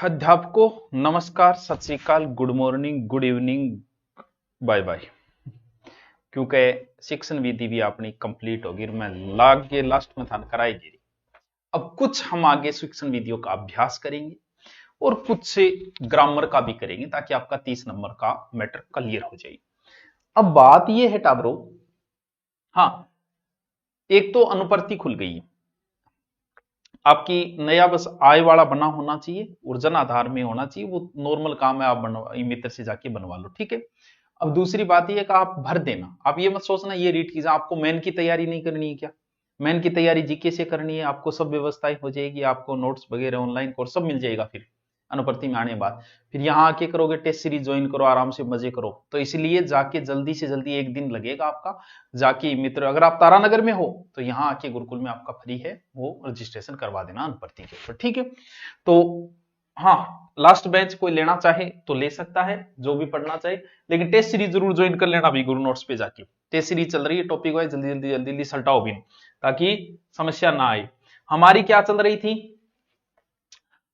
अध्यापकों नमस्कार, सत श्री अकाल, good morning, good evening, bye bye. क्योंकि शिक्षण विधि भी अपनी कंप्लीट होगी, मैं लागे लास्ट में था कराएगी। अब कुछ हम आगे शिक्षण विधियों का अभ्यास करेंगे और कुछ से ग्रामर का भी करेंगे ताकि आपका 30 नंबर का मैटर क्लियर हो जाए। अब बात यह है टाबरो, हाँ, एक तो अनुप्रति खुल गई है आपकी, नया बस आय वाला बना होना चाहिए, ऊर्जन आधार में होना चाहिए, वो नॉर्मल काम है, आप मित्र से जाके बनवा लो, ठीक है। अब दूसरी बात यह कि आप भर देना, आप ये मत सोचना ये रीड कीजिए, आपको मेन की तैयारी नहीं करनी है क्या? मेन की तैयारी जीके से करनी है, आपको सब व्यवस्थाएं हो जाएगी, आपको नोट्स वगैरह ऑनलाइन कोर्स सब मिल जाएगा। फिर अनुप्रति में आने के बाद फिर यहाँ आके करोगे, टेस्ट सीरीज ज्वाइन करो, आराम से मजे करो। तो इसलिए जाके जल्दी से जल्दी एक दिन लगेगा आपका, जाके मित्र अगर आप तारानगर में हो तो यहाँ आके गुरुकुल में आपका फ्री है, वो रजिस्ट्रेशन करवा देना अनुप्रति के ऊपर, ठीक है। तो हाँ, लास्ट बैच कोई लेना चाहे तो ले सकता है, जो भी पढ़ना चाहे, लेकिन टेस्ट सीरीज जरूर ज्वाइन कर लेना भी, गुरु नोट्स पे जाके टेस्ट सीरीज चल रही है, टॉपिक वाइज जल्दी जल्दी जल्दी जल्दी सल्टाओ भी, ताकि समस्या ना आए। हमारी क्या चल रही थी,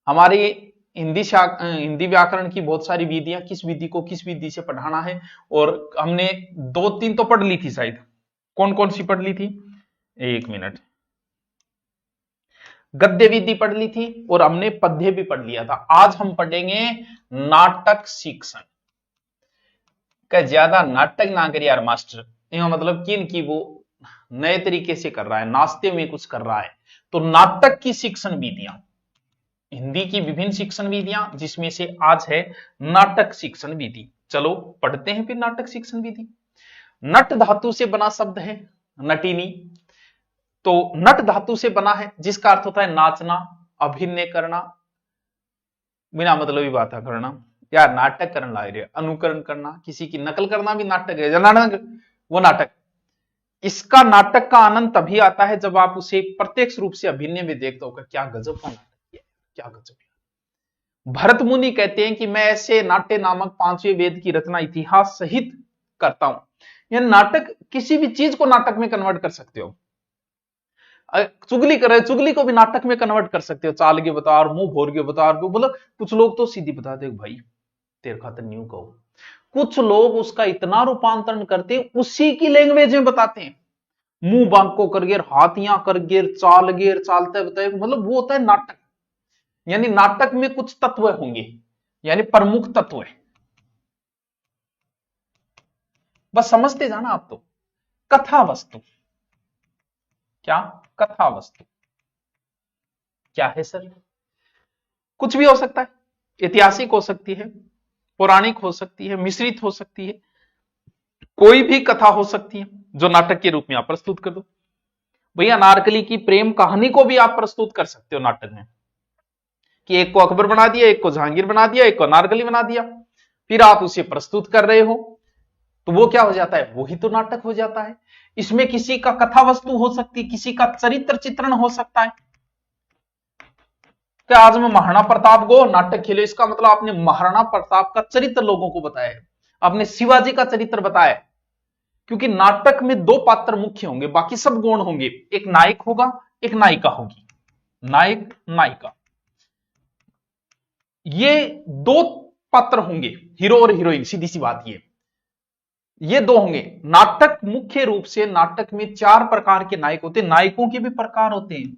हमारी हिंदी व्याकरण की बहुत सारी विधियां, किस विधि को किस विधि से पढ़ाना है, और हमने 2-3 तो पढ़ ली थी शायद। कौन कौन सी पढ़ ली थी, एक मिनट, गद्य विधि पढ़ ली थी और हमने पद्य भी पढ़ लिया था। आज हम पढ़ेंगे नाटक शिक्षण का। ज्यादा नाटक ना करिए यार मास्टर, मतलब किन की वो नए तरीके से कर रहा है, नाश्ते में कुछ कर रहा है। तो नाटक की शिक्षण विधियां, हिंदी की विभिन्न शिक्षण विधियां, जिसमें से आज है नाटक शिक्षण विधि। चलो पढ़ते हैं फिर नाटक शिक्षण विधि। नट धातु से बना शब्द है नटिनी, तो नट धातु से बना है जिसका अर्थ होता है नाचना, अभिनय करना, बिना मतलब ही बात करना, यार नाटक करना लग रहा है, अनुकरण करना, किसी की नकल करना भी नाटक है, नाटक वो नाटक। इसका नाटक का आनंद तभी आता है जब आप उसे प्रत्यक्ष रूप से अभिनय में देखते हो, क्या गजब का नाटक किया, क्या गजब। भरत मुनि कहते हैं कि मैं ऐसे नाट्य नामक 5वें वेद की रचना इतिहास सहित करता हूं। यह नाटक, किसी भी चीज को नाटक में कन्वर्ट कर सकते हो। चुगली करे, चुगली को भी नाटक में कन्वर्ट कर सकते हो, चाल के बता और मुंह भोर के बता, मतलब कुछ लोग तो सीधी बता दे भाई तेरे खातर न्यू कहो, कुछ लोग उसका इतना रूपांतरण करते हैं, उसी की लैंग्वेज में बताते हैं, मुंह बांको कर गिर, हाथियां कर गिर, चाल गिर, चालते बताए, मतलब वो होता है नाटक। यानी नाटक में कुछ तत्व होंगे, यानी प्रमुख तत्व है, बस समझते जाना आप। तो कथा वस्तु क्या, कथा वस्तु क्या है सर? कुछ भी हो सकता है, ऐतिहासिक हो सकती है, पौराणिक हो सकती है, मिश्रित हो सकती है, कोई भी कथा हो सकती है जो नाटक के रूप में आप प्रस्तुत कर दो। भैया अनारकली की प्रेम कहानी को भी आप प्रस्तुत कर सकते हो नाटक में, कि एक को अकबर बना दिया, एक को जहांगीर बना दिया, एक को अनारकली बना दिया, फिर आप उसे प्रस्तुत कर रहे हो, तो वो क्या हो जाता है, वही तो नाटक हो जाता है। इसमें किसी का कथा वस्तु हो सकती है, किसी का चरित्र चित्रण हो सकता है। क्या आज मैं महाराणा प्रताप को नाटक खेले, इसका मतलब आपने महाराणा प्रताप का चरित्र लोगों को बताया है, आपने शिवाजी का चरित्र बताया है। क्योंकि नाटक में 2 पात्र मुख्य होंगे, बाकी सब गौण होंगे, एक नायक होगा, एक नायिका होगी, नायक नायिका, ये 2 पात्र होंगे, हीरो और हीरोइन, सीधी सी बात ये 2 होंगे। नाटक मुख्य रूप से, नाटक में 4 प्रकार के नायक होते हैं, नायकों के भी प्रकार होते हैं,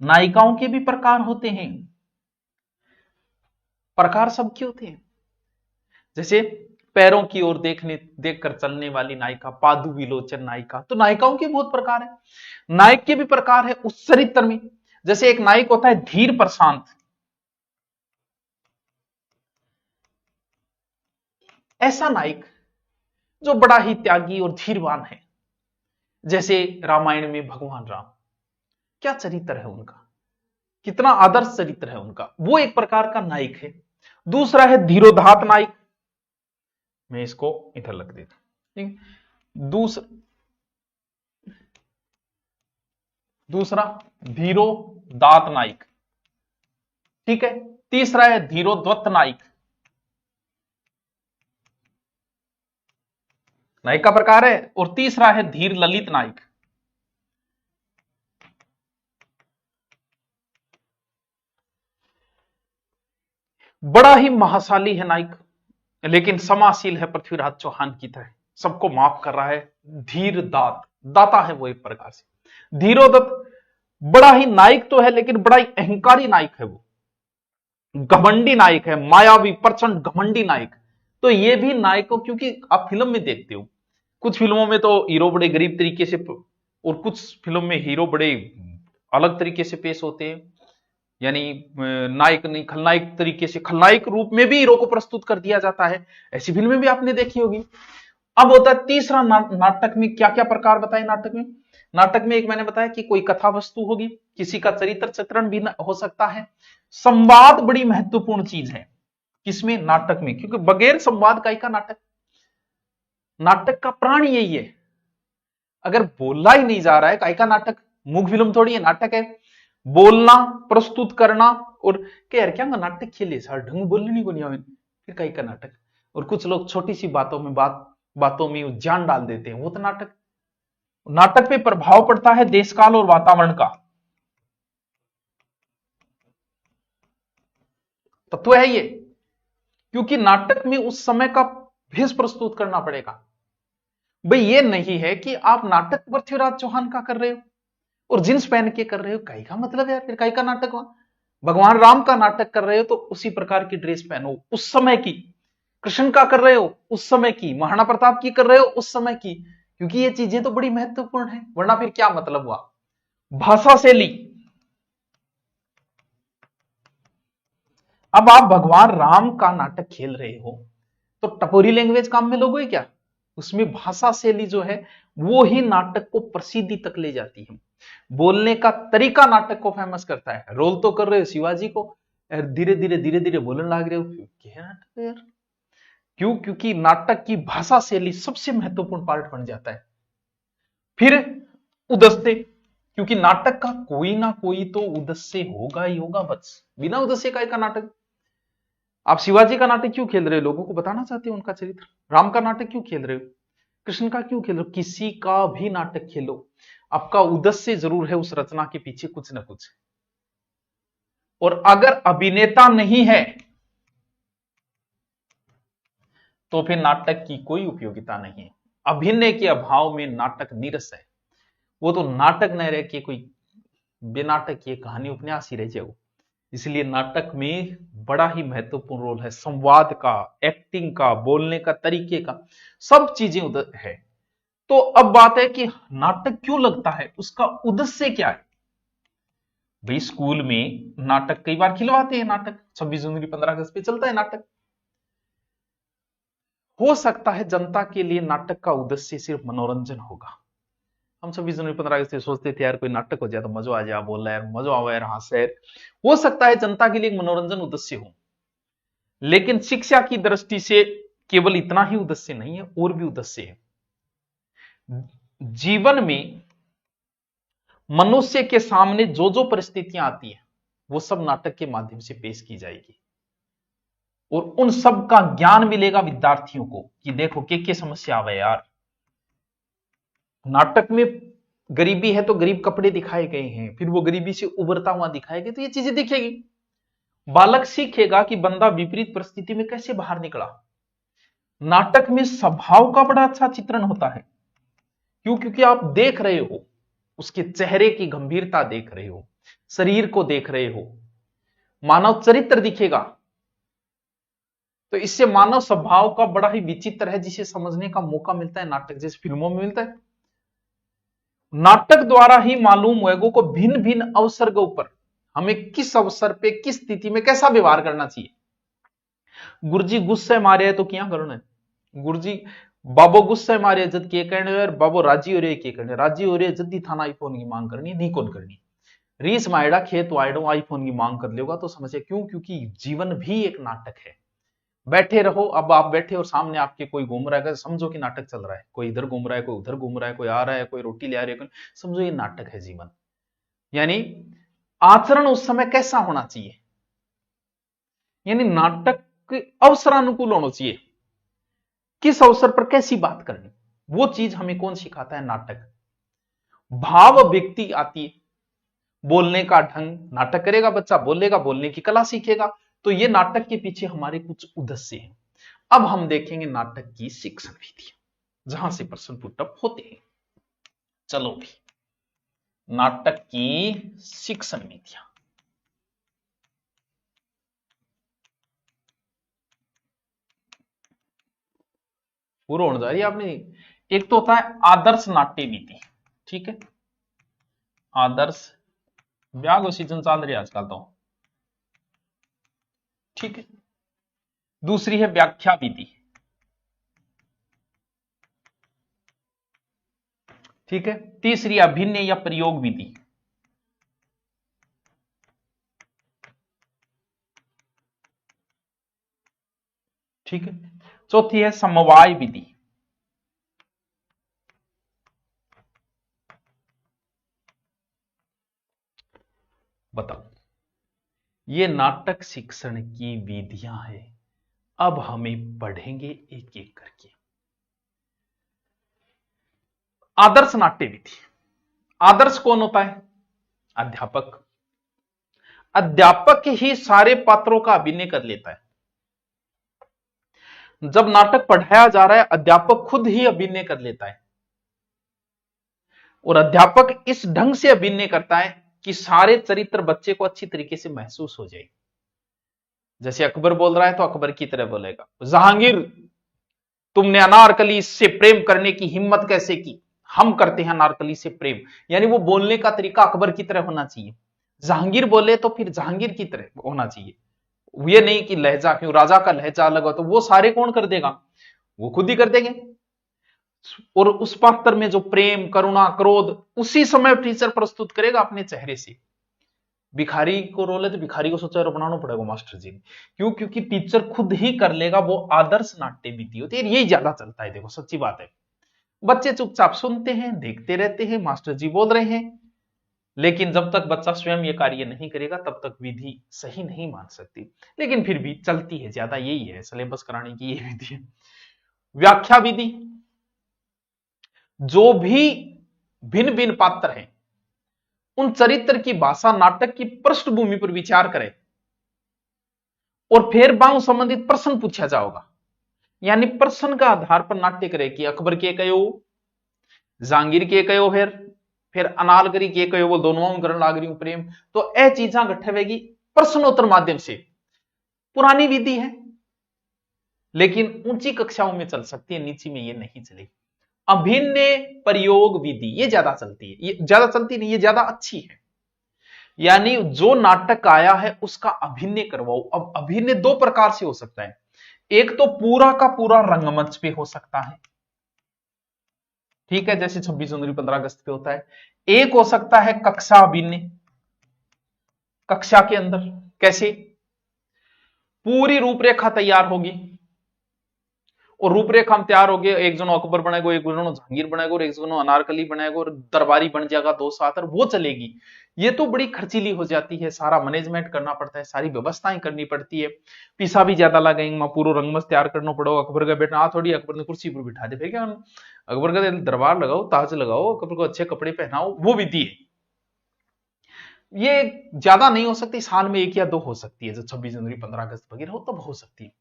नायिकाओं के भी प्रकार होते हैं, प्रकार सबके होते हैं। जैसे पैरों की ओर देखकर चलने वाली नायिका, पादु विलोचन नायिका, तो नायिकाओं के बहुत प्रकार है, नायक के भी प्रकार है उस चरित्र में। जैसे एक नायक होता है धीर प्रशांत, ऐसा नायक जो बड़ा ही त्यागी और धीरवान है, जैसे रामायण में भगवान राम, क्या चरित्र है उनका, कितना आदर्श चरित्र है उनका, वो एक प्रकार का नायक है। दूसरा है धीरोदात्त नायक, मैं इसको इधर लग देता हूं, ठीक। दूसरा धीरोदात्त नायक, ठीक है। तीसरा है धीरोद्वत्त नायक, नायक का प्रकार है, और तीसरा है धीर ललित नायक। बड़ा ही महाशाली है नायक, लेकिन समाशील है पृथ्वीराज चौहान की तरह, सबको माफ कर रहा है। धीर दाता है वो एक प्रकार से। धीरोदत्त बड़ा ही नायक तो है, लेकिन बड़ा ही अहंकारी नायक है वो, घमंडी नायक है, मायावी प्रचंड घमंडी नायक। तो ये भी नायकों, क्योंकि आप फिल्म में देखते हो, कुछ फिल्मों में तो हीरो बड़े गरीब तरीके से, और कुछ फिल्म में हीरो बड़े अलग तरीके से पेश होते हैं, यानी नायक नहीं खलनायक तरीके से, खलनायक रूप में भी हीरो को प्रस्तुत कर दिया जाता है। ऐसी फिल्में भी आपने देखी होगी। अब होता है तीसरा नाटक में क्या क्या प्रकार बताए नाटक में। नाटक में एक मैंने बताया कि कोई कथा वस्तु होगी, किसी का चरित्र चित्रण भी हो सकता है। संवाद बड़ी महत्वपूर्ण चीज है किसमें, नाटक में, क्योंकि बगैर संवाद का नाटक का प्राण यही है। अगर बोला ही नहीं जा रहा है का नाटक, मूक फिल्म थोड़ी है, नाटक है। बोलना, प्रस्तुत करना, और यार क्या नाटक खेले सर, ढंग बोलने को नहीं आवे, फिर कई का नाटक। और कुछ लोग छोटी सी बातों में जान डाल देते हैं, वो तो नाटक पे प्रभाव पड़ता है देश काल और वातावरण का, तत्व है ये। क्योंकि नाटक में उस समय का भेष प्रस्तुत करना पड़ेगा। भाई ये नहीं है कि आप नाटक पृथ्वीराज चौहान का कर रहे हो और जींस पहन के कर रहे हो, कई का मतलब है, फिर कई का नाटक हुआ। भगवान राम का नाटक कर रहे हो तो उसी प्रकार की ड्रेस पहनो, उस समय की। कृष्ण का कर रहे हो उस समय की, महाराणा प्रताप की कर रहे हो उस समय की, क्योंकि ये चीजें तो बड़ी महत्वपूर्ण है, वरना फिर क्या मतलब हुआ। भाषा शैली, अब आप भगवान राम का नाटक खेल रहे हो तो टपोरी लैंग्वेज काम में लोगे क्या, उसमें भाषा शैली जो है वो ही नाटक को प्रसिद्धि तक ले जाती है। बोलने का तरीका नाटक को फेमस करता है। रोल तो कर रहे हो शिवाजी को, धीरे धीरे बोलने लग रहे हो, क्या नाटक यार, क्यों, क्योंकि नाटक की भाषा शैली सबसे महत्वपूर्ण पार्ट बन जाता है। फिर उद्देश्य, क्योंकि नाटक का कोई ना कोई तो उद्देश्य होगा ही होगा, बस बिना उद्देश्य का नाटक। आप शिवाजी का नाटक क्यों खेल रहे हो, लोगों को बताना चाहते हो उनका चरित्र। राम का नाटक क्यों खेल रहे हो, कृष्ण का क्यों खेल रहे हो, किसी का भी नाटक खेलो, आपका उद्देश्य जरूर है उस रचना के पीछे कुछ ना कुछ। और अगर अभिनेता नहीं है तो फिर नाटक की कोई उपयोगिता नहीं है। अभिनय के अभाव में नाटक नीरस है, वो तो नाटक न रह के कोई बेनाटक ये कहानी उपन्यास ही रह जाओ। इसलिए नाटक में बड़ा ही महत्वपूर्ण रोल है संवाद का, एक्टिंग का, बोलने का तरीके का, सब चीजें उधर है। तो अब बात है कि नाटक क्यों लगता है, उसका उद्देश्य क्या है। भाई स्कूल में नाटक कई बार खिलवाते हैं, नाटक 26 जनवरी 15 अगस्त पे चलता है नाटक। हो सकता है जनता के लिए नाटक का उद्देश्य सिर्फ मनोरंजन होगा। हम 26 जनवरी 15 अगस्त सोचते थे यार कोई नाटक हो जाए तो मजा आ जाए, बोल रहा है मजा आवा यार, हंस यार। हो सकता है जनता के लिए मनोरंजन उद्देश्य हो, लेकिन शिक्षा की दृष्टि से केवल इतना ही उद्देश्य नहीं है, और भी उद्देश्य है। जीवन में मनुष्य के सामने जो जो परिस्थितियां आती है वो सब नाटक के माध्यम से पेश की जाएगी, और उन सब का ज्ञान मिलेगा विद्यार्थियों को कि देखो क्या समस्या आवे यार। नाटक में गरीबी है तो गरीब कपड़े दिखाए गए हैं, फिर वो गरीबी से उभरता हुआ दिखाए गए, तो ये चीजें दिखेगी। बालक सीखेगा कि बंदा विपरीत परिस्थिति में कैसे बाहर निकला। नाटक में स्वभाव का बड़ा अच्छा चित्रण होता है, क्यों, क्योंकि आप देख रहे हो उसके चेहरे की गंभीरता, देख रहे हो शरीर को, देख रहे हो मानव चरित्र दिखेगा। तो इससे मानव स्वभाव का बड़ा ही विचित्र है, जिसे समझने का मौका मिलता है नाटक जैसे फिल्मों में मिलता है। नाटक द्वारा ही मालूम होगा को भिन्न भिन्न अवसर के ऊपर हमें किस अवसर पे किस स्थिति में कैसा व्यवहार करना चाहिए। गुरुजी गुस्से मारे तो क्या करना है, गुरुजी बाबो गुस्से मारे जद के कहने और बाबो राजी हो रहे के कहने, राजी हो रहे जद थाना आईफोन की मांग करनी नहीं कौन करनी, रीस मायड़ा खेत वायड़ो आईफोन की मांग कर लेगा तो समझे क्यों, क्योंकि जीवन भी एक नाटक है। बैठे रहो, अब आप बैठे और सामने आपके कोई घूम रहा है, समझो कि नाटक चल रहा है, कोई इधर घूम रहा है, कोई उधर घूम रहा है, कोई आ रहा है, कोई रोटी ले आ रही है, समझो ये नाटक है जीवन। यानी आचरण उस समय कैसा होना चाहिए, यानी नाटक अवसरानुकूल होना चाहिए, किस अवसर पर कैसी बात करनी, वो चीज हमें कौन सिखाता है, नाटक। भाव व्यक्ति आती है, बोलने का ढंग, नाटक करेगा बच्चा, बोलेगा, बोलने की कला सीखेगा, तो ये नाटक के पीछे हमारे कुछ उद्देश्य हैं। अब हम देखेंगे नाटक की शिक्षण विधियां, जहां से प्रश्न पुटअप होते हैं। चलो भी, नाटक की शिक्षण विधियां। पूरा होने जा रही है आपने। एक तो होता है आदर्श नाट्य विधि, ठीक है, आदर्श ब्याह को सीजन चल रही है आजकल तो, ठीक है। दूसरी है व्याख्या विधि, ठीक है। तीसरी अभिनय या प्रयोग विधि, ठीक है। चौथी है समवाय विधि, बताओ। ये नाटक शिक्षण की विधियां हैं। अब हमें पढ़ेंगे एक एक करके। आदर्श नाट्य विधि। आदर्श कौन होता है? अध्यापक। अध्यापक ही सारे पात्रों का अभिनय कर लेता है। जब नाटक पढ़ाया जा रहा है, अध्यापक खुद ही अभिनय कर लेता है, और अध्यापक इस ढंग से अभिनय करता है कि सारे चरित्र बच्चे को अच्छी तरीके से महसूस हो जाए। जैसे अकबर बोल रहा है तो अकबर की तरह बोलेगा, जहांगीर तुमने अनारकली से प्रेम करने की हिम्मत कैसे की? हम करते हैं अनारकली से प्रेम। यानी वो बोलने का तरीका अकबर की तरह होना चाहिए। जहांगीर बोले तो फिर जहांगीर की तरह होना चाहिए। ये नहीं कि लहजा, क्यों राजा का लहजा अलग हो, तो वो सारे कौन कर देगा? वो खुद ही कर देंगे। और उस पात्र में जो प्रेम, करुणा, क्रोध उसी समय टीचर प्रस्तुत करेगा अपने चेहरे से। भिखारी को रोल है तो भिखारी को सोचा बनाना पड़ेगा मास्टर जी ने। क्यों? क्योंकि टीचर खुद ही कर लेगा। वो आदर्श नाट्य विधि होती है, यही ज्यादा चलता है। देखो सच्ची बात है, बच्चे चुपचाप सुनते हैं, देखते रहते हैं, मास्टर जी बोल रहे हैं, लेकिन जब तक बच्चा स्वयं ये कार्य नहीं करेगा तब तक विधि सही नहीं मान सकती। लेकिन फिर भी चलती है ज्यादा, यही है सिलेबस कराने की ये विधि है। व्याख्या विधि, जो भी भिन्न भिन्न पात्र हैं उन चरित्र की भाषा नाटक की पृष्ठभूमि पर विचार करें और फिर बाहु संबंधित प्रश्न पूछा जाएगा। यानी प्रश्न का आधार पर नाट्य करे कि अकबर के कयो, जहांगीर के कयो, फिर अनारकली के कयो, वो दोनों करण लाग रही प्रेम। तो ए चीजा गठवेगी प्रश्नोत्तर माध्यम से। पुरानी विधि है लेकिन ऊंची कक्षाओं में चल सकती है, नीची में ये नहीं चलेगी। अभिनय प्रयोग विधि ये ज्यादा चलती है, ये ज्यादा चलती नहीं, ये ज्यादा अच्छी है। यानी जो नाटक आया है उसका अभिनय करवाओ। अब अभिनय दो प्रकार से हो सकता है। एक तो पूरा का पूरा रंगमंच पे हो सकता है, ठीक है, जैसे 26 जनवरी 15 अगस्त पे होता है। एक हो सकता है कक्षा अभिनय, कक्षा के अंदर। कैसे? पूरी रूपरेखा तैयार होगी और रूपरेखा हम तैयार हो गए, एक जनो अकबर बनेगा, एक जनो जहांगीर बनेगा और एक जनो अनारकली बनेगा और दरबारी बन जाएगा दो साथ, और वो चलेगी। ये तो बड़ी खर्चीली हो जाती है, सारा मैनेजमेंट करना पड़ता है, सारी व्यवस्थाएं करनी पड़ती है, पैसा भी ज्यादा लगेंगे, वहां पूरा रंगमंच तैयार करना पड़ेगा। अकबर का बेटा आ थोड़ी अकबर ने कुर्सी पर बिठा दे, फिर क्या? अकबर का दरबार लगाओ, ताज लगाओ, अकबर को अच्छे कपड़े पहनाओ, वो विधि है। ये ज्यादा नहीं हो सकती, साल में एक या दो हो सकती है, जो 26 जनवरी 15 अगस्त वगैरह हो तब हो सकती है।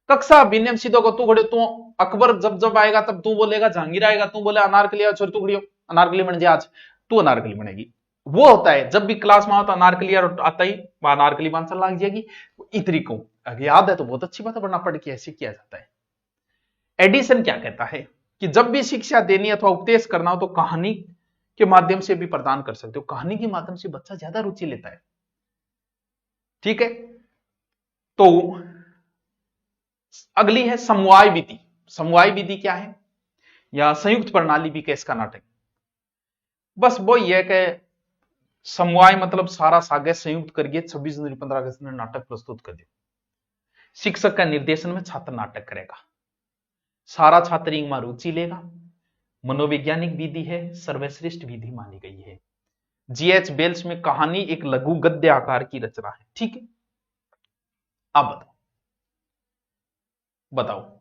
कक्षा अभिनय सीधो को तू खड़े, तू अकबर जब जब आएगा तब तू बोलेगा, जहांगीर आएगा तू बोले अनारकली, छोड़ तू खड़ी हो, अनारकली बन जा, आज तू अनारकली बनेगी। वो होता है जब भी क्लास में आओ तो अनारकली आता ही वहां अनारकली बांसर लाग जाएगी। इतनी को याद है तो बहुत अच्छी बात है, वरना पढ़ के ऐसे किया जाता है। एडिसन क्या कहता है कि जब भी शिक्षा देनी अथवा उपदेश करना हो तो कहानी के माध्यम से भी प्रदान कर सकते हो। कहानी के माध्यम से बच्चा ज्यादा रुचि लेता है, ठीक है। तो अगली है समवाय विधि। समवाय विधि क्या है? या संयुक्त प्रणाली भी कैस का नाटक। बस वो यह कि समवाय मतलब सारा सागे संयुक्त करके 26 जनवरी 15 अगस्त में नाटक प्रस्तुत कर दिया। शिक्षक का निर्देशन में छात्र नाटक करेगा, सारा छात्र इनमें रुचि लेगा। मनोवैज्ञानिक विधि है, सर्वश्रेष्ठ विधि मानी गई है। जीएच बेल्स में कहानी एक लघु गद्य आकार की रचना है, ठीक है। अब बताओ बताओ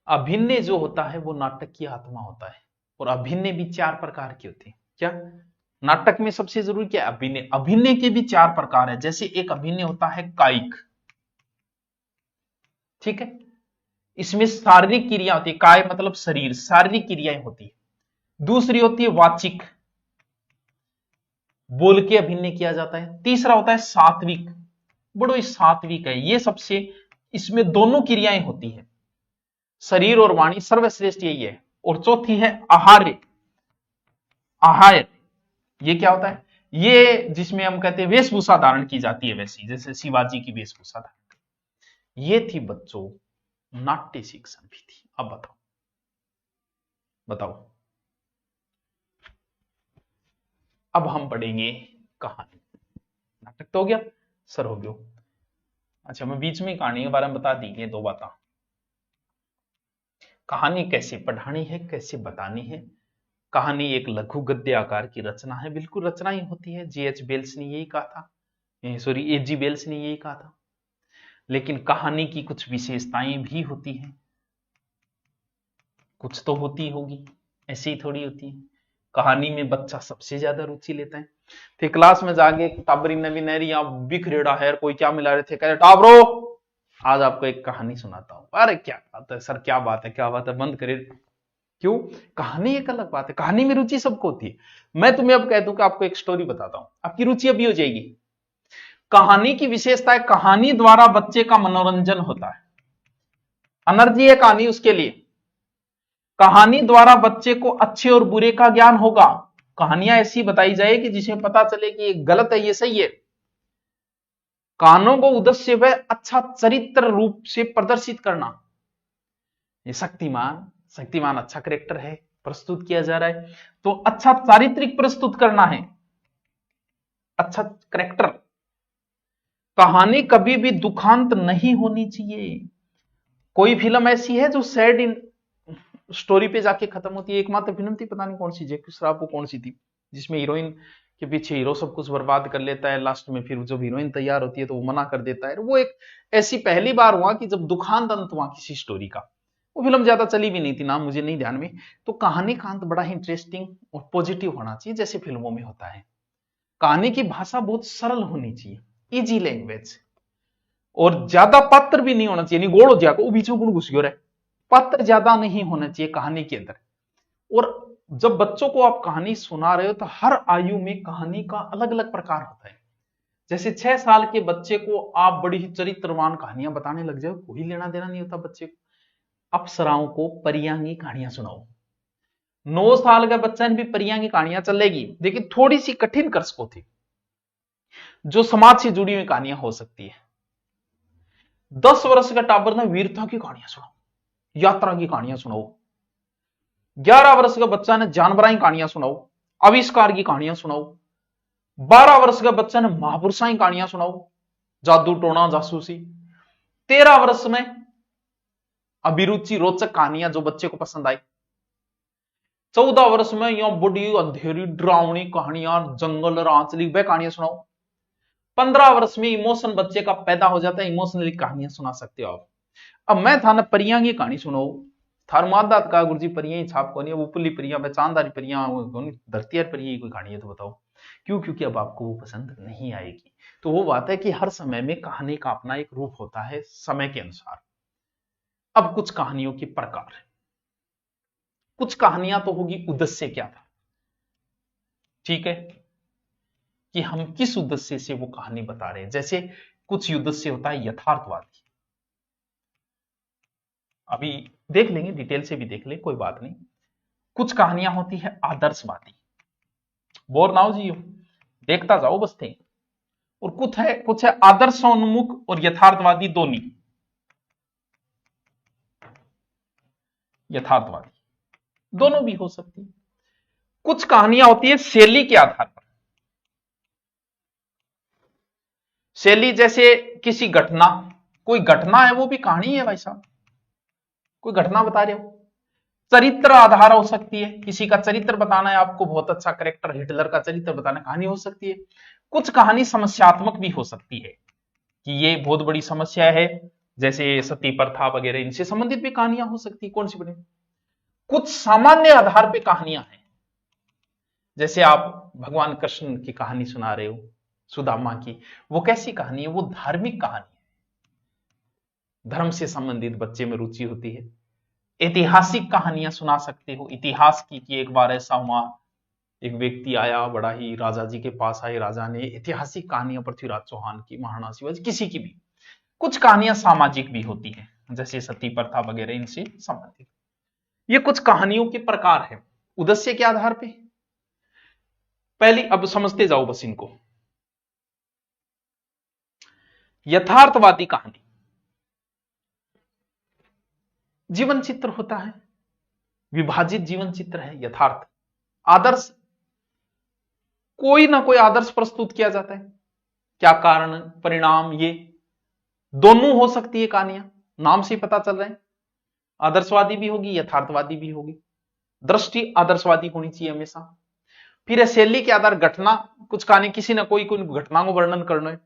अभिनय जो होता है वो नाटक की आत्मा होता है, और अभिनय भी चार प्रकार की होती है। क्या? नाटक में सबसे जरूरी क्या है? अभिनय। अभिनय के भी 4 प्रकार है। जैसे एक अभिनय होता है कायिक, ठीक है, इसमें शारीरिक क्रिया होती है, काय मतलब शरीर, शारीरिक क्रियाएं होती है। दूसरी होती है वाचिक, बोल के अभिनय किया जाता है। तीसरा होता है सात्विक, बड़ो सात्विक है ये सबसे, इसमें दोनों क्रियाएं होती है, शरीर और वाणी, सर्वश्रेष्ठ यही है। और चौथी है आहार्य। आहार ये क्या होता है? ये जिसमें हम कहते हैं वेशभूषा धारण की जाती है वैसी, जैसे शिवाजी की वेशभूषा धारण। ये थी बच्चों नाट्य शिक्षण विधि। अब बताओ बताओ, अब हम पढ़ेंगे कहानी। नाटक तो हो गया, सर हो गया। अच्छा, मैं बीच में कहानी के बारे में बता दी ये 2 बातें। कहानी कैसे पढ़ानी है, कैसे बतानी है। कहानी एक लघु गद्य आकार की रचना है, बिल्कुल रचना ही होती है। G.H. बेल्स ने यही कहा था, सॉरी A.G. बेल्स ने यही कहा था। लेकिन कहानी की कुछ विशेषताएं भी होती हैं, कुछ तो होती होगी, ऐसे ही थोड़ी होती है। कहानी में बच्चा सबसे ज्यादा रुचि लेता है। थे क्लास में जाके टाबरी नवी नहरी या बिखरेड़ा है, कोई क्या मिला रहे थे, कह रहे टाबरो आज आपको एक कहानी सुनाता हूं। अरे क्या बात है सर, क्या बात है, क्या बात है, बंद करे। क्यों? कहानी एक अलग बात है, कहानी में रुचि सबको होती है। मैं तुम्हें अब कह दूं कि आपको एक स्टोरी बताता हूं, आपकी रुचि अभी हो जाएगी। कहानी की विशेषता है, कहानी द्वारा बच्चे का मनोरंजन होता है, एनर्जी है कहानी उसके लिए। कहानी द्वारा बच्चे को अच्छे और बुरे का ज्ञान होगा। कहानियां ऐसी बताई जाएगी जिसमें पता चले कि ये गलत है, ये सही है। कहानों को उद्देश्य वह अच्छा चरित्र रूप से प्रदर्शित करना। ये शक्तिमान, शक्तिमान अच्छा करेक्टर है, प्रस्तुत किया जा रहा है, तो अच्छा चारित्रिक प्रस्तुत करना है, अच्छा करेक्टर। कहानी कभी भी दुखांत नहीं होनी चाहिए। कोई फिल्म ऐसी है जो सैड इन स्टोरी पे जाके खत्म होती है? एकमात्र फिल्म थी, पता नहीं कौन सी, जैकी श्रॉफ को कौन सी थी, जिसमें हीरोइन के पीछे हीरो सब कुछ बर्बाद कर लेता है, लास्ट में फिर जब हीरोइन तैयार होती है तो वो मना कर देता है। वो एक ऐसी पहली बार हुआ कि जब दुखांत अंत हुआ किसी स्टोरी का। वो फिल्म ज्यादा चली भी नहीं थी, नाम मुझे नहीं ध्यान में। तो कहानी का अंत बड़ा ही इंटरेस्टिंग और पॉजिटिव होना चाहिए, जैसे फिल्मों में होता है। कहानी की भाषा बहुत सरल होनी चाहिए, इजी लैंग्वेज, और ज्यादा पात्र भी नहीं होना चाहिए, नहीं गोड़ हो जाएगा वो बीच में गुण घुस गया रहे। पात्र ज्यादा नहीं होना चाहिए कहानी के अंदर। और जब बच्चों को आप कहानी सुना रहे हो तो हर आयु में कहानी का अलग अलग प्रकार होता है। जैसे 6 साल के बच्चे को आप बड़ी ही चरित्रवान कहानियां बताने लग जाओ, कोई लेना देना नहीं होता बच्चे को। अप्सराओं को परियां की कहानियां सुनाओ, 9 साल का बच्चा भी परियां की कहानियां चलेगी, लेकिन थोड़ी सी कठिन कर्सकों थी, जो समाज से जुड़ी हुई कहानियां हो सकती है। 10 वर्ष का टाबर ने वीरता की कहानियां सुनाओ, यात्रा की कहानियां सुनाओ। 11 वर्ष का बच्चा ने जानवरों की कहानियां सुनाओ, आविष्कार की कहानियां सुनाओ। 12 वर्ष का बच्चा ने महापुरुषों की कहानियां सुनाओ, जादू टोना जासूसी। 13 वर्ष में अभिरुचि रोचक कहानियां जो बच्चे को पसंद आई। 14 वर्ष में यह बड़ी अंधेरी डरावनी कहानियां, जंगल रांचली वह कहानियां सुनाओ। 15 वर्ष में इमोशन बच्चे का पैदा हो जाता है, इमोशनली कहानियां सुना सकते हो आप। अब मैं था ना परियां की कहानी सुनाओ, थार मादात का गुरुजी परियां ही छाप कोनी, वो पुली परियां चांदारी परियां धरती परियां कोई कहानी है तो बताओ। क्यों? क्योंकि अब आपको वो पसंद नहीं आएगी। तो वो बात है कि हर समय में कहानी का अपना एक रूप होता है समय के अनुसार। अब कुछ कहानियों के प्रकार, कुछ कहानियां तो होगी उद्देश्य क्या था, ठीक है, कि हम किस उद्देश्य से वो कहानी बता रहे हैं। जैसे कुछ उद्देश्य होता है यथार्थवादी, अभी देख लेंगे, डिटेल से भी देख लें, कोई बात नहीं। कुछ कहानियां होती है आदर्शवादी, बोर ना हो जी, देखता जाओ बस थे। और कुछ है आदर्शोन्मुख और यथार्थवादी दोनों। यथार्थवादी दोनों भी हो सकती है। कुछ कहानियां होती है शैली के आधार पर। शैली जैसे किसी घटना, कोई घटना है वो भी कहानी है भाई साहब, कोई घटना बता रहे हो। चरित्र आधार हो सकती है, किसी का चरित्र बताना है आपको, बहुत अच्छा करेक्टर हिटलर का चरित्र बताना, कहानी हो सकती है। कुछ कहानी समस्यात्मक भी हो सकती है कि ये बहुत बड़ी समस्या है, जैसे सती प्रथा वगैरह, इनसे संबंधित भी कहानियां हो सकती है। कौन सी बड़ी? कुछ सामान्य आधार पे कहानियां हैं, जैसे आप भगवान कृष्ण की कहानी सुना रहे हो, सुदामा की, वो कैसी कहानी है? वो धार्मिक कहानी है, धर्म से संबंधित बच्चे में रुचि होती है। ऐतिहासिक कहानियां सुना सकते हो इतिहास की, कि एक बार ऐसा हुआ, एक व्यक्ति आया, बड़ा ही राजा जी के पास आए, राजा ने ऐतिहासिक कहानियां पृथ्वीराज चौहान की, महाराणा शिवाजी, किसी की भी। कुछ कहानियां सामाजिक भी होती है, जैसे सती प्रथा वगैरह, इनसे संबंधित। ये कुछ कहानियों के प्रकार है उद्देश्य के आधार पे। पहली अब समझते जाओ बस इनको। यथार्थवादी कहानी, जीवन चित्र होता है, विभाजित जीवन चित्र है। यथार्थ, आदर्श, कोई ना कोई आदर्श प्रस्तुत किया जाता है, क्या कारण परिणाम, ये दोनों हो सकती है कहानियां, नाम से पता चल रहा है। आदर्शवादी भी होगी, यथार्थवादी भी होगी। दृष्टि आदर्शवादी होनी चाहिए हमेशा। फिर है शैली के आधार, घटना, कुछ कहानी किसी ना कोई घटना को वर्णन करना है।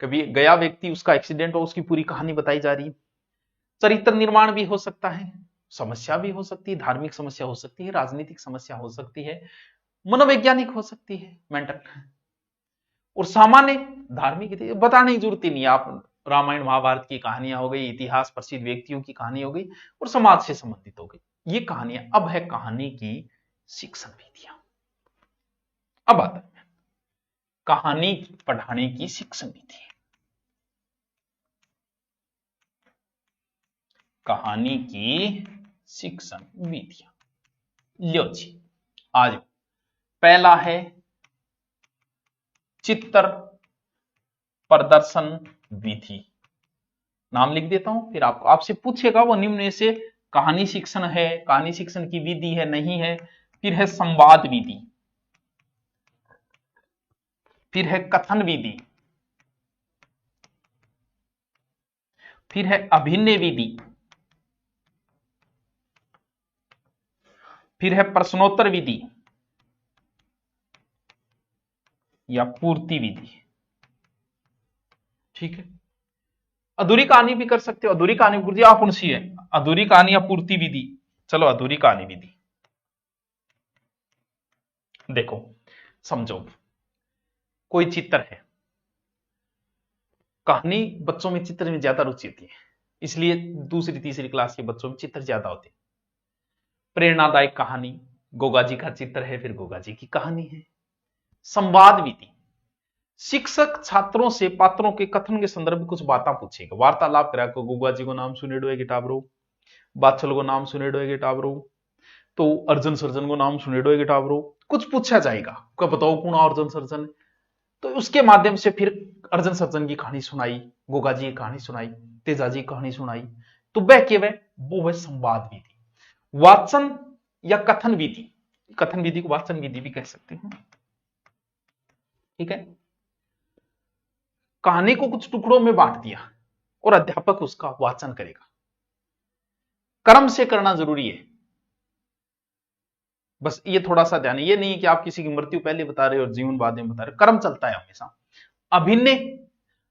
कभी गया व्यक्ति, उसका एक्सीडेंट हो, उसकी पूरी कहानी बताई जा रही है। चरित्र निर्माण भी हो सकता है, समस्या भी हो सकती है, धार्मिक समस्या हो सकती है, राजनीतिक समस्या हो सकती है, मनोवैज्ञानिक हो सकती है, मेंटल। और सामान्य धार्मिक बताने की जरूरत ही नहीं, आप रामायण महाभारत की कहानियां हो गई, इतिहास प्रसिद्ध व्यक्तियों की कहानी हो गई, और समाज से संबंधित हो गई ये कहानियां। अब है कहानी की शिक्षण विधियां। अब आता है कहानी पढ़ाने की शिक्षण विधि। कहानी की शिक्षण विधियां, लो जी आज पहला है चित्र प्रदर्शन विधि। नाम लिख देता हूं, फिर आपसे पूछेगा वो निम्न से कहानी शिक्षण है, कहानी शिक्षण की विधि है, नहीं है। फिर है संवाद विधि, फिर है कथन विधि, फिर है अभिनय विधि, फिर है प्रश्नोत्तर विधि या पूर्ति विधि। ठीक है, अधूरी कहानी भी कर सकते हो। अधूरी कहानी गुरुजी आप कौन सी है? अधूरी कहानी या पूर्ति विधि? चलो अधूरी कहानी विधि। देखो समझो, कोई चित्र है, कहानी बच्चों में चित्र में ज्यादा रुचि होती है, इसलिए दूसरी तीसरी क्लास के बच्चों में चित्र ज्यादा होते हैं। प्रेरणादायक कहानी, गोगा जी का चित्र है, फिर गोगा जी की कहानी है। संवाद विधि, शिक्षक छात्रों से पात्रों के कथन के संदर्भ में कुछ बातें पूछेगा, वार्तालाप करेगा। गोगा जी को नाम सुनेड़ो है टाबरो, बादशाह को नाम सुनेड़ो है टाबरो, तो अर्जुन सर्जन को नाम सुनेड़ो है टाबरो, कुछ पूछा जाएगा, क्या बताओ कौन अर्जुन सर्जन। तो उसके माध्यम से फिर अर्जुन सर्जन की कहानी सुनाई, गोगा जी की कहानी सुनाई, तेजा जी की कहानी सुनाई, तो वह के वो संवाद विधि। वाचन या कथन विधि, कथन विधि को वाचन विधि भी कह सकते हैं। ठीक है, कहानी को कुछ टुकड़ों में बांट दिया और अध्यापक उसका वाचन करेगा। क्रम से करना जरूरी है, बस ये थोड़ा सा ध्यान है, ये नहीं कि आप किसी की मृत्यु पहले बता रहे हो और जीवन बाद में बता रहे हो, क्रम चलता है हमेशा। अभिनय,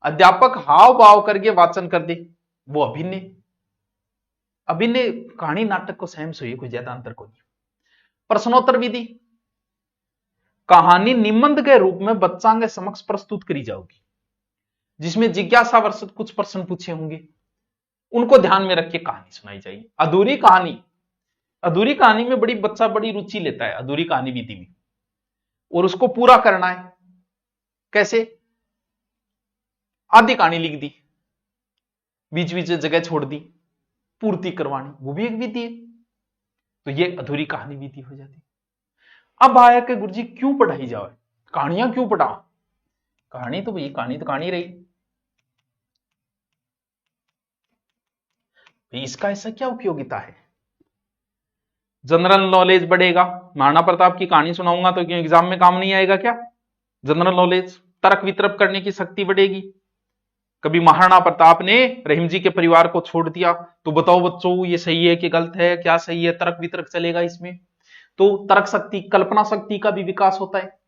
अध्यापक हाव भाव करके वाचन कर दे, वो अभिनय। अभिनय कहानी नाटक को सहम से कोई ज्यादा अंतर को नहीं। प्रश्नोत्तर विधि, कहानी निबंध के रूप में बच्चा के समक्ष प्रस्तुत करी जाएगी, जिसमें जिज्ञासावर्षक कुछ प्रश्न पूछे होंगे, उनको ध्यान में रख के कहानी सुनाई जाएगी। अधूरी कहानी, अधूरी कहानी में बच्चा बड़ी रुचि लेता है अधूरी कहानी विधि में, और उसको पूरा करना है। कैसे? आधी कहानी लिख दी, बीच बीच जगह छोड़ दी, पूर्ति करवानी, वो भी एक विधि है। तो ये अधूरी कहानी विधि हो जाती। अब आया कि गुरुजी क्यों पढ़ाई जाए, कहानियां क्यों पढ़ा? कहानी तो भाई कहानी तो कहानी रही, इसका ऐसा क्या उपयोगिता है? जनरल नॉलेज बढ़ेगा, महाराणा प्रताप की कहानी सुनाऊंगा तो क्यों एग्जाम में काम नहीं आएगा क्या? जनरल नॉलेज, तर्क वितर्क करने की शक्ति बढ़ेगी। कभी महाराणा प्रताप ने रहीम जी के परिवार को छोड़ दिया, तो बताओ बच्चों ये सही है कि गलत है, क्या सही है, तर्क वितर्क चलेगा इसमें। तो तर्क शक्ति, कल्पना शक्ति का भी विकास होता है।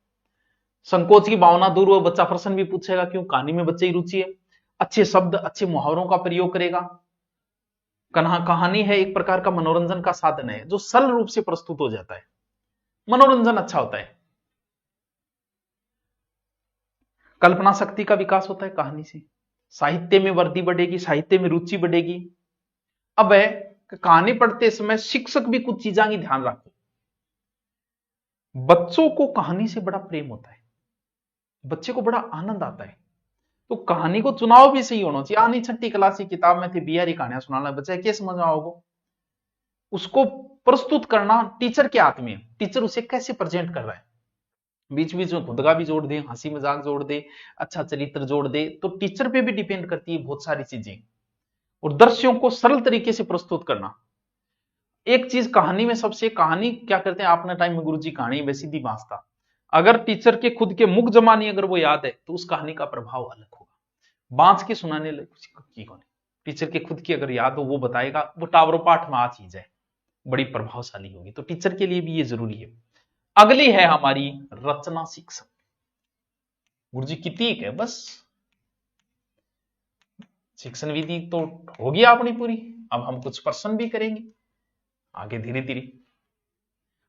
संकोच की भावना दूर हो, बच्चा प्रश्न भी पूछेगा, क्यों कहानी में बच्चे की रुचि है। अच्छे शब्द, अच्छे मुहावरों का प्रयोग करेगा। कहानी है एक प्रकार का मनोरंजन का साधन है, जो सरल रूप से प्रस्तुत हो जाता है, मनोरंजन अच्छा होता है। कल्पना शक्ति का विकास होता है कहानी से, साहित्य में वृद्धि बढ़ेगी, साहित्य में रुचि बढ़ेगी। अब है कहानी पढ़ते समय शिक्षक भी कुछ चीजों की ध्यान रखो। बच्चों को कहानी से बड़ा प्रेम होता है, बच्चे को बड़ा आनंद आता है, तो कहानी को चुनाव भी सही होना चाहिए। आनी छठी क्लास की किताब में थी बिहारी कहानियां सुनाना, बच्चा क्या समझ में आओगे, उसको प्रस्तुत करना टीचर के हाथ में, टीचर उसे कैसे प्रेजेंट कर रहा है, बीच बीच में खुद का भी जोड़ दे, हंसी मजाक जोड़ दे, अच्छा चरित्र जोड़ दे, तो टीचर पे भी डिपेंड करती है बहुत सारी चीजें। और दृश्यों को सरल तरीके से प्रस्तुत करना। एक चीज कहानी में सबसे, कहानी क्या करते हैं अपने टाइम में, गुरुजी कहानी वैसी थी वास्ता, अगर टीचर के खुद के मुख जमानी अगर वो याद है तो उस कहानी का प्रभाव अलग होगा। बांच के सुनाने की कौन, टीचर के खुद की अगर याद हो वो बताएगा, वो टावरों पाठ में आ चीज है, बड़ी प्रभावशाली होगी। तो टीचर के लिए भी ये जरूरी है। अगली है हमारी रचना शिक्षण। गुरुजी कितनी है बस, शिक्षण विधि तो होगी अपनी पूरी, अब हम कुछ प्रश्न भी करेंगे आगे धीरे धीरे।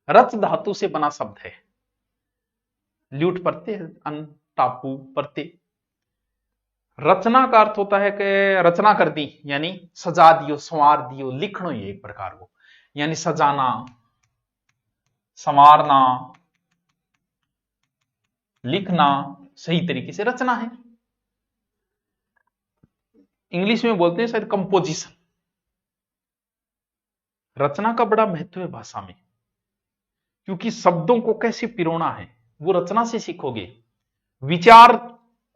रच धातु से बना शब्द है, ल्यूट प्रत्यय, अन टापू प्रत्यय। रचना का अर्थ होता है कि रचना कर दी, यानी सजा दियो, संवार दियो, लिखनो ये एक प्रकार को, यानी सजाना, संवारना, लिखना, सही तरीके से रचना है। इंग्लिश में बोलते हैं शायद कंपोजिशन। रचना का बड़ा महत्व है भाषा में, क्योंकि शब्दों को कैसे पिरोना है वो रचना से सीखोगे। विचार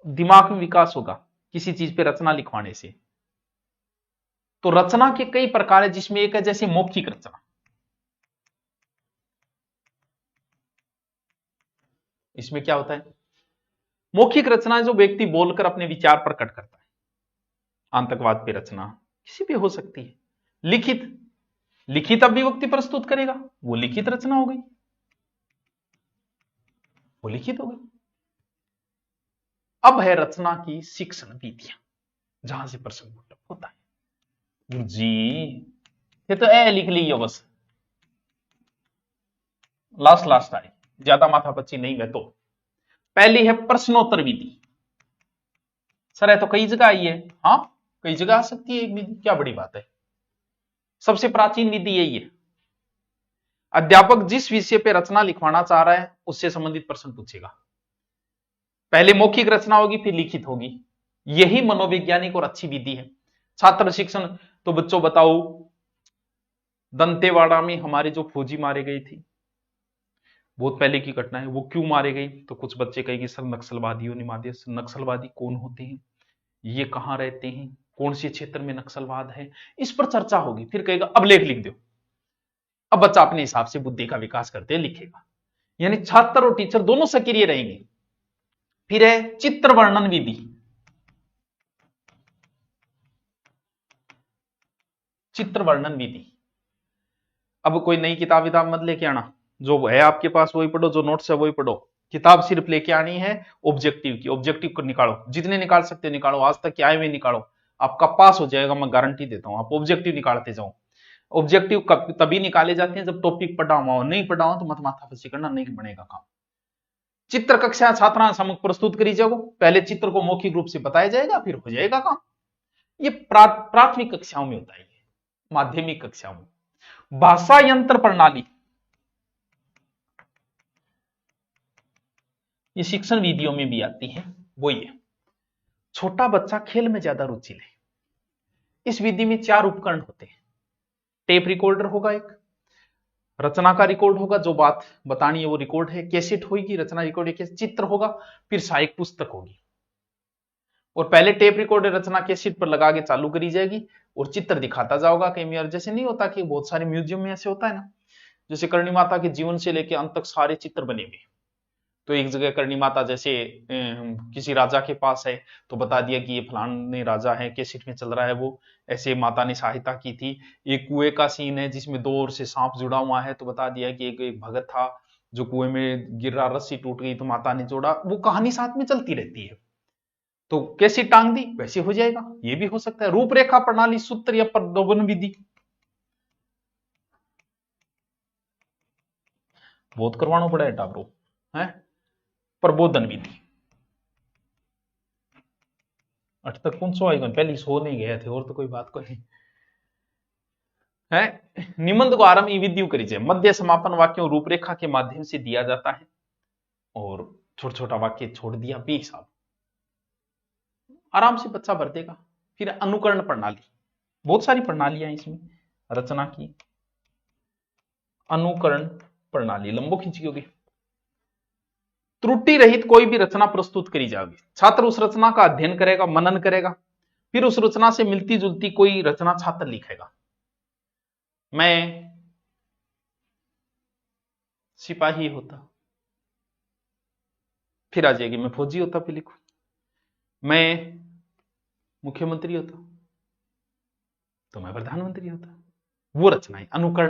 दिमाग में विकास होगा किसी चीज पे रचना लिखवाने से। तो रचना के कई प्रकार है, जिसमें एक है जैसे मौखिक रचना। इसमें क्या होता है, मौखिक रचना है जो व्यक्ति बोलकर अपने विचार प्रकट करता है। आतंकवाद पे रचना किसी पे हो सकती है। लिखित, लिखित अभिव्यक्ति प्रस्तुत करेगा, वो लिखित रचना हो गई, वो लिखित हो गई। अब है रचना की शिक्षण विधियां, जहां से प्रश्न होता है। जी ये तो ए लिख ली बस, लास्ट लास्ट आई, ज्यादा माथापच्ची नहीं है। तो पहली है प्रश्नोत्तर विधि। सर है तो कई जगह आई है, हाँ कई जगह आ सकती है एक विधि, क्या बड़ी बात है। सबसे प्राचीन विधि यही है, अध्यापक जिस विषय पे रचना लिखवाना चाह रहा है उससे संबंधित प्रश्न पूछेगा। पहले मौखिक रचना होगी फिर लिखित होगी, यही मनोवैज्ञानिक और अच्छी विधि है। छात्र शिक्षण, तो बच्चों बताओ, दंतेवाड़ा में हमारे जो फौजी मारे गए थे, बहुत पहले की घटना है, वो क्यों मारे गए, तो कुछ बच्चे कहेंगे सर नक्सलवादियों ने मारे। नक्सलवादी कौन होते हैं, ये कहां रहते हैं, कौन से क्षेत्र में नक्सलवाद है, इस पर चर्चा होगी। फिर कहेगा अब लेख लिख दो। अब बच्चा अपने हिसाब से बुद्धि का विकास करते लिखेगा, यानी छात्र और टीचर दोनों सक्रिय रहेंगे। फिर है चित्र वर्णन विधि। चित्र वर्णन विधि, अब कोई नई किताब विताब मत लेके आना, जो है आपके पास वही पढ़ो, जो नोट्स है वही पढ़ो। किताब सिर्फ लेके आनी है ऑब्जेक्टिव की, ऑब्जेक्टिव को निकालो, जितने निकाल सकते निकालो, आज तक के आए हुए निकालो, आपका पास हो जाएगा, मैं गारंटी देता हूं। आप ऑब्जेक्टिव निकालते जाओ। ऑब्जेक्टिव तभी निकाले जाते हैं जब टॉपिक पढ़ा हुआ हो, नहीं पढ़ा हो तो मत माथा फसी करना, नहीं बनेगा काम। चित्र कक्षा छात्रा समक्ष प्रस्तुत करी जाओ, पहले चित्र को मौखिक रूप से बताया जाएगा फिर हो जाएगा काम। ये प्राथमिक कक्षाओं में होता है, माध्यमिक कक्षाओं में। भाषा यंत्र प्रणाली, ये शिक्षण विधियों में भी आती है। वो ये छोटा बच्चा खेल में ज्यादा रुचि ले, इस विधि में 4 उपकरण होते हैं। टेप रिकॉर्डर होगा, एक रचना का रिकॉर्ड होगा, जो बात बतानी है वो रिकॉर्ड है, कैसेट होगी, रचना रिकॉर्ड है, चित्र होगा, फिर सहायक पुस्तक होगी। और पहले टेप रिकॉर्डर रचना कैसेट पर लगा के चालू करी जाएगी और चित्र दिखाता जाओगा। कई बार जैसे नहीं होता कि बहुत सारे म्यूजियम में ऐसे होता है ना, जैसे करणी माता के जीवन से लेकर अंत तक सारे चित्र बने हुए, तो एक जगह करणी माता जैसे किसी राजा के पास है तो बता दिया कि ये फलाने राजा है, कैसेट में चल रहा है वो, ऐसे माता ने सहायता की थी। एक कुएं का सीन है जिसमें 2 ओर से सांप जुड़ा हुआ है, तो बता दिया कि एक भगत था जो कुएं में गिर रहा, रस्सी टूट गई तो माता ने जोड़ा, वो कहानी साथ में चलती रहती है। तो कैसे टांग दी वैसे हो जाएगा, ये भी हो सकता है। रूपरेखा प्रणाली, सूत्र या प्रलोभन विधि, बहुत करवाना पड़ा है टाबरो है। प्रबोधन विधि, अट तक कौन सो आएगा, पहले सो नहीं गए थे और तो कोई बात को नहीं है। निबंध को आरंभ ई विधियों करीजिए। मध्य समापन वाक्यों रूपरेखा के माध्यम से दिया जाता है और छोटा छोटा वाक्य छोड़ दिया बेहिसाब, आराम से बच्चा भर देगा। फिर अनुकरण प्रणाली, बहुत सारी प्रणालियां इसमें रचना की। अनुकरण प्रणाली लंबो खींची होगी। त्रुटि रहित कोई भी रचना प्रस्तुत करी जाएगी। छात्र उस रचना का अध्ययन करेगा, मनन करेगा, फिर उस रचना से मिलती जुलती कोई रचना छात्र लिखेगा। मैं सिपाही होता, फिर आ जाएगी मैं फौजी होता, फिर लिखू मैं मुख्यमंत्री होता तो मैं प्रधानमंत्री होता। वो रचना है अनुकरण